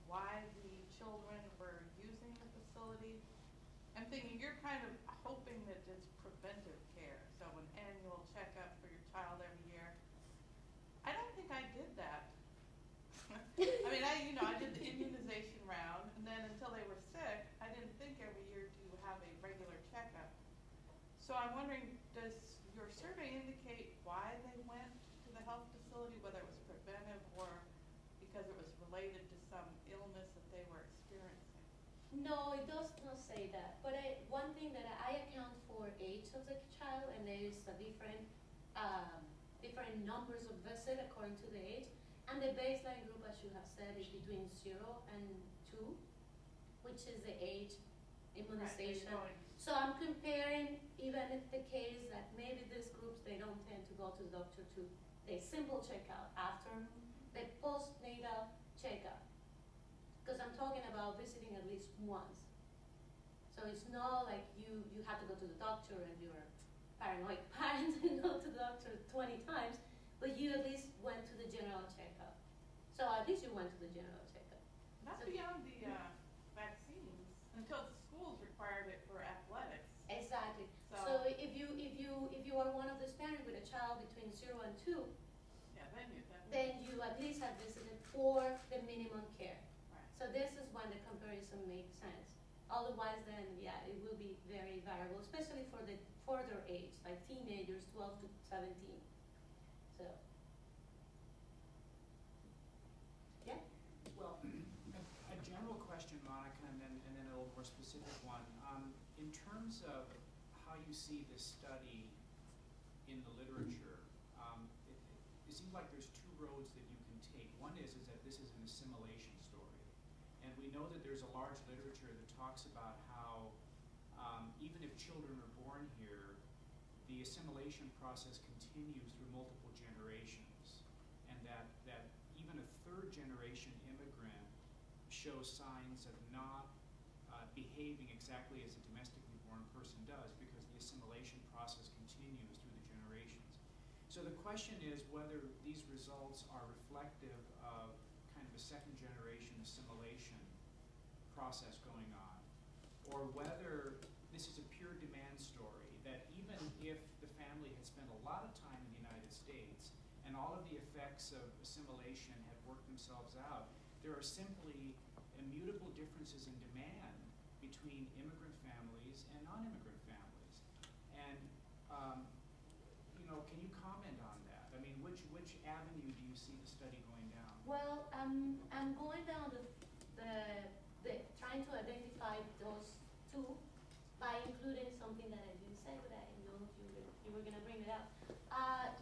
why the children were using the facility. I'm thinking you're kind of hoping that it's preventive care, so an annual checkup for your child every year. I don't think I did that. I mean, I did the immunization round, and then until they were sick, I didn't think every year to have a regular checkup. So I'm wondering, does your survey indicate why they went to the health facility, whether it was preventive or because it was related to some illness that they were experiencing? No, it does not say that. But one thing that I account for age of the child, and there is a different numbers of visits according to the age. And the baseline group, as you have said, is between 0 and 2, which is the age immunization. Right, so I'm comparing even if the case that maybe these groups, they don't tend to go to the doctor to a simple checkout after the postnatal checkup. Because I'm talking about visiting at least once. So it's not like you have to go to the doctor and you're paranoid parent and go to the doctor 20 times, but you at least went to the general checkup. So at least you went to the general checkup. Not so beyond the vaccines, until the schools required it for athletics. Exactly. So if you are one of those parents with a child between 0 and 2, yeah, then you at least have visited for the minimum care. Right. So this is when the comparison makes sense. Otherwise, then yeah, it will be very variable, especially for the further age, like teenagers, 12 to 17. So, yeah. Well, a general question, Monica, and then a little more specific one. In terms of how you see this study in the literature, it seems like there's two roads that you can take. One is that this is an assimilation story. And we know that there's a large literature that talks about how even if children are born here, the assimilation process continues through multiple generations. And that even a third generation immigrant shows signs of not behaving exactly as a domestically born person does, because the assimilation process continues through the generations. So the question is whether these results are reflective of kind of a second generation assimilation process going on, or whether this is a pure demand story, that even if the family had spent a lot of time in the United States and all of the effects of assimilation had worked themselves out, there are simply immutable differences in demand between immigrant families and non-immigrant families. And can you comment on that? I mean, which avenue do you see the study going down? Well, I'm going down the trying to identify those two by including something that I didn't say, but I know you were going to bring it up.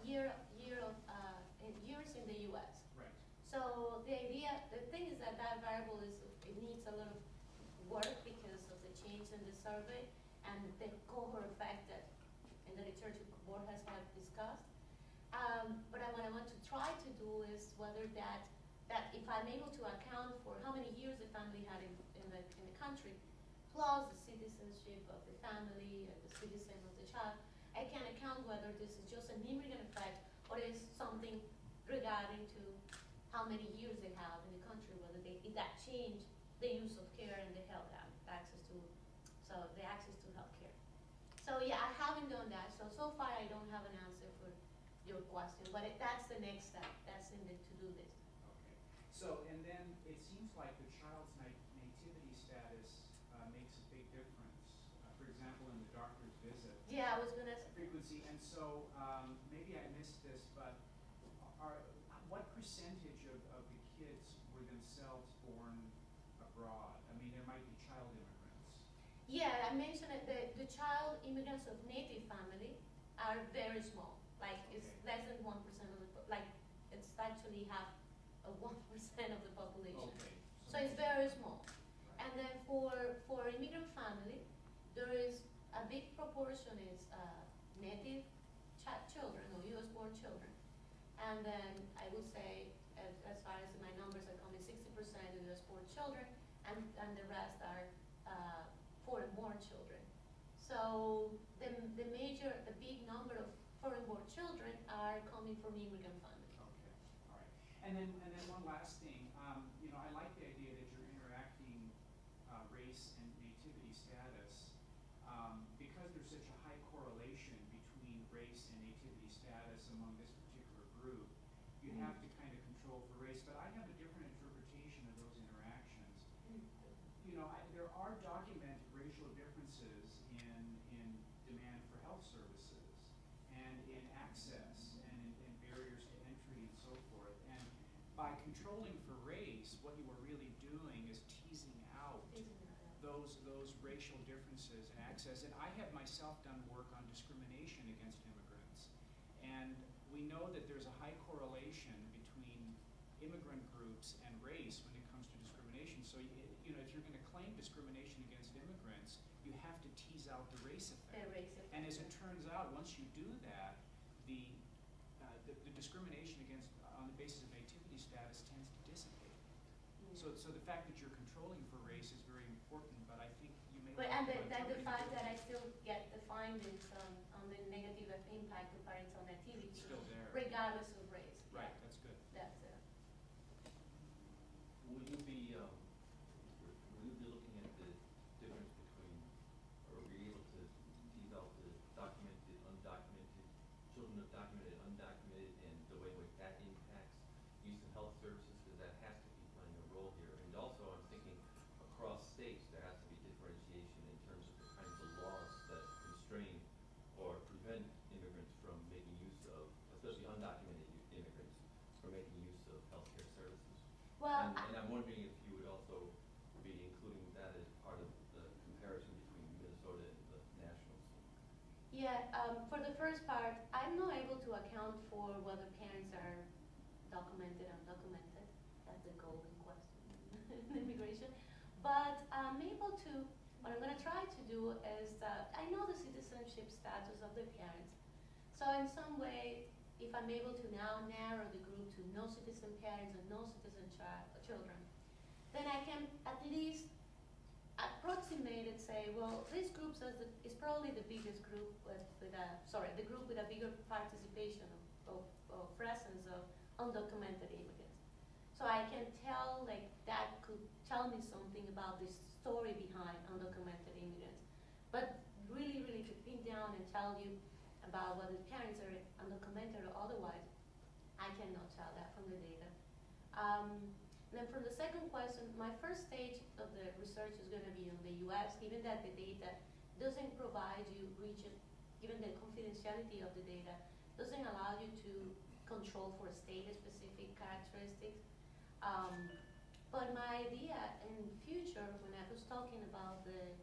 Years in the U.S. Right. So the thing is that variable it needs a lot of work because of the change in the survey and the cohort effect that in the literature board has discussed. But what I want to try to do is whether that if I'm able to account for how many years the family had in the country, plus the citizenship of the family and the citizen of the child, I can account whether this is just an immigrant effect or is something regarding to how many years they have in the country, whether that changed the use of care and the health access to health care. So yeah, I haven't done that. So far I don't have an answer for your question, but that's the next step. That's in the to-do list. Okay. So, and then it seems like the child's nativity status makes a big difference. For example, in the doctor's visit. Yeah, I was going to frequency. And so maybe I missed this, but what percentage of the kids were themselves born abroad? I mean, there might be child immigrants. Yeah, I mentioned that the child immigrants of native family are very small. Like it's less than 1% of the it's actually half of 1% of the population. Okay. So it's very small. Right. And then for immigrant family, there is a big proportion is native children or U.S. born children. And then I would say, as far as my numbers are coming, 60% of U.S. born children, and the rest are foreign born children. So the big number of foreign born children are coming from immigrant families. Okay, all right. And then one last thing. I like the idea that you're race and nativity status, because there's such a high correlation between race and nativity status among this particular group, you have to kind of control for race. But I have a different interpretation of those interactions. You know, there are documented racial differences in demand for health services and in access and in barriers to entry and so forth. And by controlling for race, what you are really doing is teasing out those racial differences in access. And I have myself done work on discrimination against immigrants. And we know that there's a high correlation between immigrant groups and race when it comes to discrimination. So, you know, if you're going to claim discrimination against immigrants, you have to tease out the race effect. And as it turns out, once you do that, the discrimination against on the basis of nativity status tends to dissipate. So the fact that you're controlling for race is very important, but I think you may. But and the fact that I still get the findings on the negative impact of parental nativity, still there, regardless of race. Right, yeah. that's good. That's it. Will you be looking at the difference between, or be able to tease out the documented, undocumented, children of documented, undocumented, and the way in which that impacts use of health services, because that has to be playing a role here. And also, I'm thinking across states, there has to be differentiation in terms of the kinds of laws that constrain or prevent immigrants from making use of, especially undocumented immigrants, from making use of healthcare services. Well, and I'm wondering if you would also be including that as part of the comparison between Minnesota and the national scene. yeah, for the first part, I'm not able to account for whether parents are documented, undocumented. That's a golden question in immigration. But I'm able to, what I'm going to try to do is, I know the citizenship status of the parents. So in some way, if I'm able to now narrow the group to no citizen parents and no citizen children, then I can at least approximate and say, well, this group is probably the biggest group the group with a bigger participation of presence of undocumented immigrants. So I can tell, like, that could tell me something about the story behind undocumented immigrants. But really, really to pin down and tell you about whether parents are undocumented or otherwise, I cannot tell that from the data. Then for the second question, my first stage of the research is going to be on the US, given that the data doesn't provide you given the confidentiality of the data, doesn't allow you to control for state-specific characteristics. But my idea in future, when I was talking about the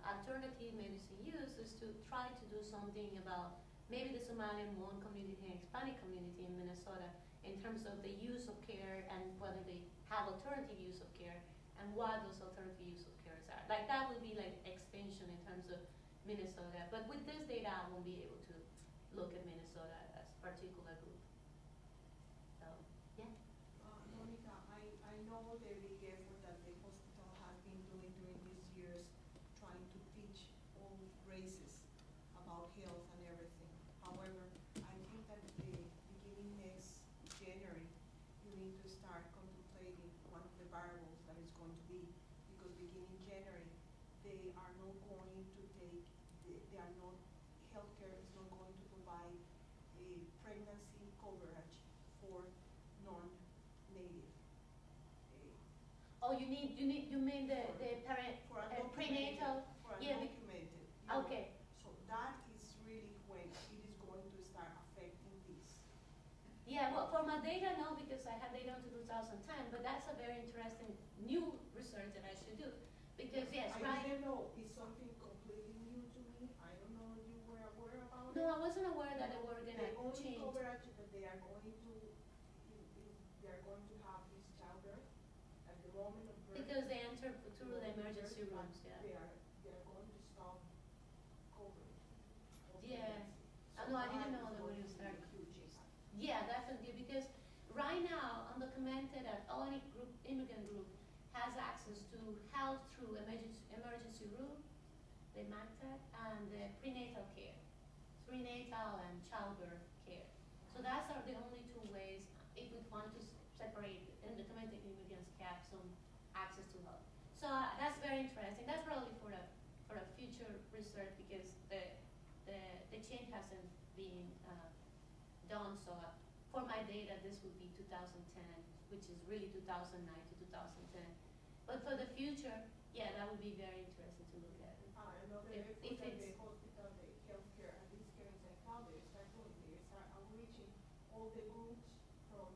alternative medicine use, is to try to do something about maybe the Somali and Hmong community and Hispanic community in Minnesota in terms of the use of care and whether they have alternative use of care and what those alternative use of cares are. Like that would be like extension in terms of Minnesota. But with this data, I won't be able to look at Minnesota as a particular group. So, yeah. Monica, I know the big effort that the hospital has been doing during these years trying to teach all races about health and everything. However, I think that beginning next January, you need to start contemplating one of the variables that is going to be, because beginning January, they are not going to take, healthcare is not going to provide a pregnancy coverage for non-native. Oh, you mean the parent prenatal? For Yeah. undocumented. Okay. So that is really when it is going to start affecting this. Yeah, well, for my data, no, because I have data until 2010, but that's a very interesting new research that I should do. Because, yes, I right. didn't know, it's something completely new to me. I don't know if you were aware about it. No, I wasn't aware that they were going The to only change. coverage that they are going to, they are going to have is childbirth at the moment of birth. Because they enter through the moment of emergency birth, rooms, but yeah. They are going to stop coverage. of Yeah. pregnancy. No, I didn't that know is they were going gonna to be start. a huge impact. Yeah, definitely, because right now, undocumented and any group, immigrant group, has access to health through emergency room, the MACTAC, and the prenatal care, prenatal and childbirth care. So that's are the only two ways if we want to separate undocumented immigrants have some access to health. So that's very interesting. That's probably for a future research because the change hasn't been done. So for my data, this would be 2010, which is really 2009 to 2010. But for the future, yeah, that would be very interesting to look at. Another If effort that it's- the hospital, the healthcare, at least here in San Cloud, they start doing, they start outreaching all the groups from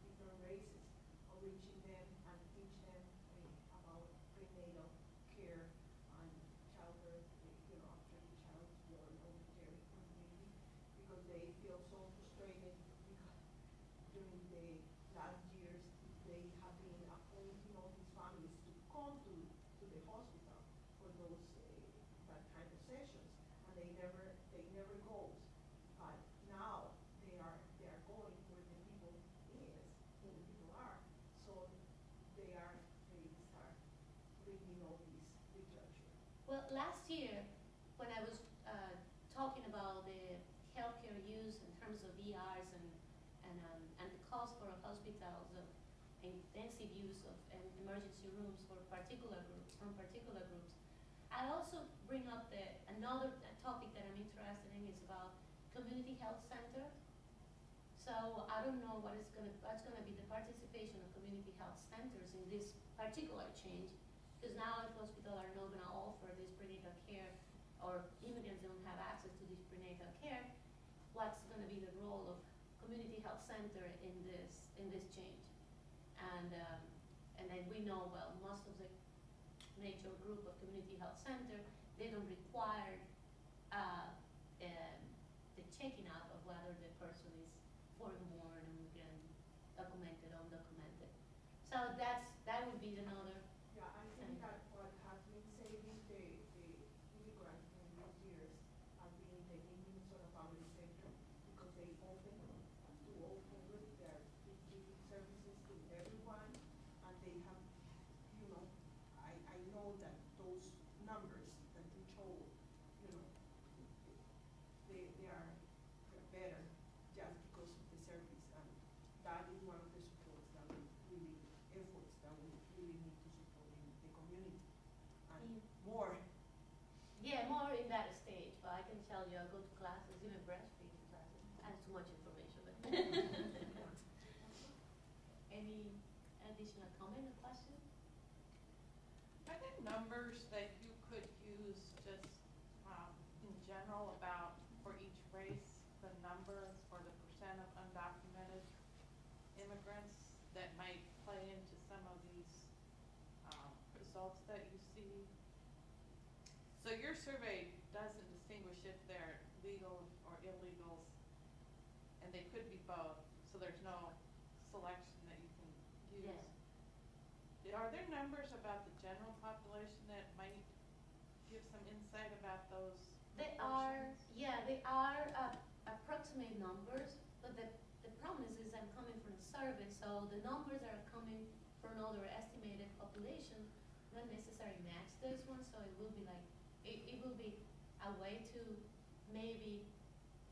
different races, outreaching them and teach them about prenatal care and childbirth, after the child is born or the care for the baby, because they feel so frustrated because during the last years, they have been appointing all these families to come to the hospital for those, that kind of sessions, and they never goes. But now they are going where the people is, where the people are, so they start bringing all this literature. Well, last year, when I was talking about the healthcare use in terms of ERs and the cost for hospitals of intensive use of emergency rooms for particular groups, I also bring up another topic that I'm interested in is about community health center. So I don't know what's gonna be the participation of community health centers in this particular change, because now if hospitals are not gonna offer this prenatal care, or immigrants don't have access to this prenatal care, what's gonna be the role of community health center in this change? And then we know, well, most of the major group of community health center, they don't require the checking out of whether the person is foreign-born, immigrant, documented, undocumented. So that would be another. Yeah, I think that what has been saving the immigrants in these years has been the Minnesota Family Center, because they open to all over their giving services to everyone, and they have, I know that those numbers that you told, they're better just because of the service, and that is one of the supports that we really, efforts that we really need to support in the community, and more. Yeah, more in that stage, but I can tell you, I go to classes, even breastfeeding classes. That's too much information, but. Any additional comment or question? I think numbers that you could use just in general about for each race, the numbers or the percent of undocumented immigrants that might play into some of these results that you see. So your survey doesn't distinguish if they're legal or illegals, and they could be both, so there's no selection that you can use. Yeah. Are there numbers about the general population that might give some insight about those proportions? They are approximate numbers, but the problem is I'm coming from a survey, so the numbers are coming from another estimated population, not necessarily match this one, so it will be like, it will be a way to maybe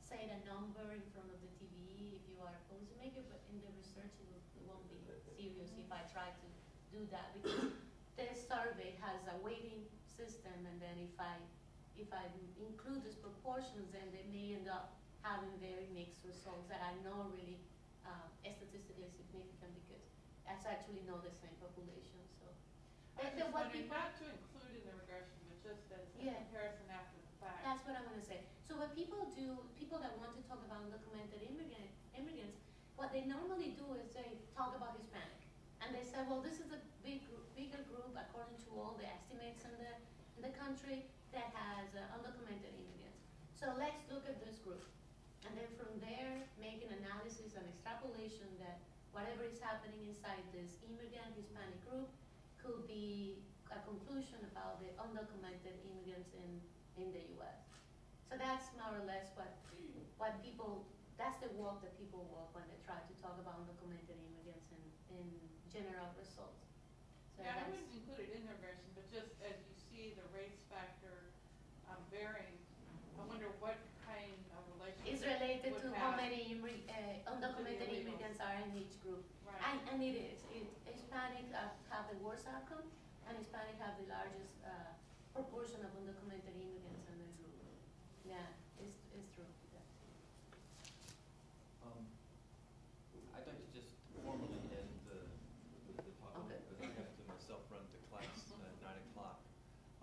say the number in front of the TV if you are a policymaker, but in the research it won't be serious if I try to do that, because this survey has a weighting system, and then if I include these proportions, then they may end up having very mixed results that are not really statistically significant, because that's actually not the same population. So I was wondering not to include in the regression, but just as a comparison after the fact. That's what I'm going to say. So what people do, people that want to talk about undocumented immigrants, what they normally do is they talk about Hispanic, and they say, well, this is a bigger group according to all the estimates in the country that has undocumented immigrants. So let's look at this group, and then from there make an analysis and extrapolation that whatever is happening inside this immigrant Hispanic group could be a conclusion about the undocumented immigrants in the U.S. So that's more or less what people, that's the walk that people walk when they try to talk about undocumented immigrants in general results. So yeah, I wouldn't include it in the regression, but just as you see the race factor varying, I wonder what kind of relationship is related would to have how many undocumented immigrants are in each group. Right. And it is. It's Hispanic have the worst outcome, and Hispanic have the largest proportion of undocumented immigrants in the group. Yeah, it's true. Yeah. I'd like to just formally end the talk, Okay. because I have to myself run to class at 9 o'clock,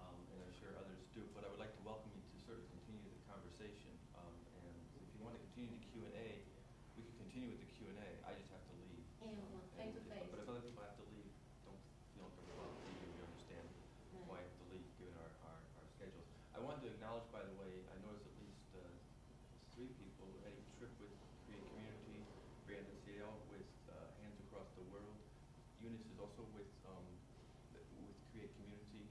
and I'm sure others do, but I would like to welcome you to sort of continue the conversation, and if you want to continue the Q&A, we could continue with the Q&A, I just have to leave. And face to face. But if other people have to leave, don't feel uncomfortable about leaving, we understand why I have to leave, given our schedules. I wanted to acknowledge, by the way, I noticed at least 3 people, Eddie Tripp with Create Community, Brandon Ciel with Hands Across the World, Eunice is also with Create Community,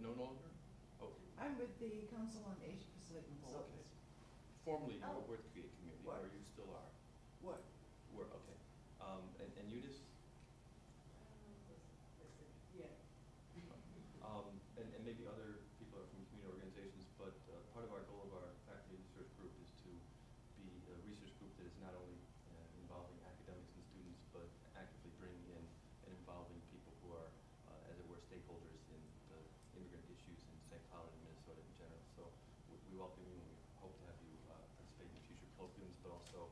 no longer? Okay. I'm with the Council on Asia Pacific and Oh, okay. Consultants. Formerly you Oh. were with Create Community, What? or you still are? What? Were, okay. And Eunice? Yeah. And maybe other people are from community organizations, but part of our goal of our faculty research group is to be a research group that is not only involving academics and students, but actively bringing in and involving people who are, as it were, stakeholders in the immigrant issues in St. Cloud and Minnesota in general. So we welcome you, and we hope to have you participate in future colloquiums, but also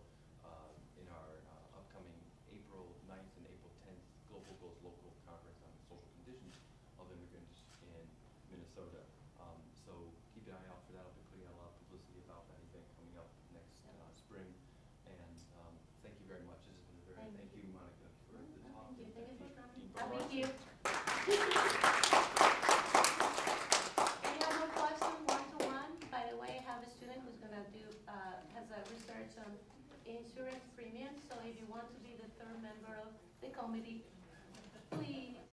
in our upcoming April 9th and April 10th Global Goals Local Conference on social conditions of immigrants in Minnesota. So keep an eye out for that. I'll be putting out a lot of publicity about that event coming up next spring. And thank you very much. This has been a very, thank you, Monica, for the talk. Thank you. Thank you for coming. Dean Thank Bodvarsson. you. Any other question, one-to-one? By the way, I have a student who's gonna do, has a research on insurance premiums. So if you want to be the third member of the committee,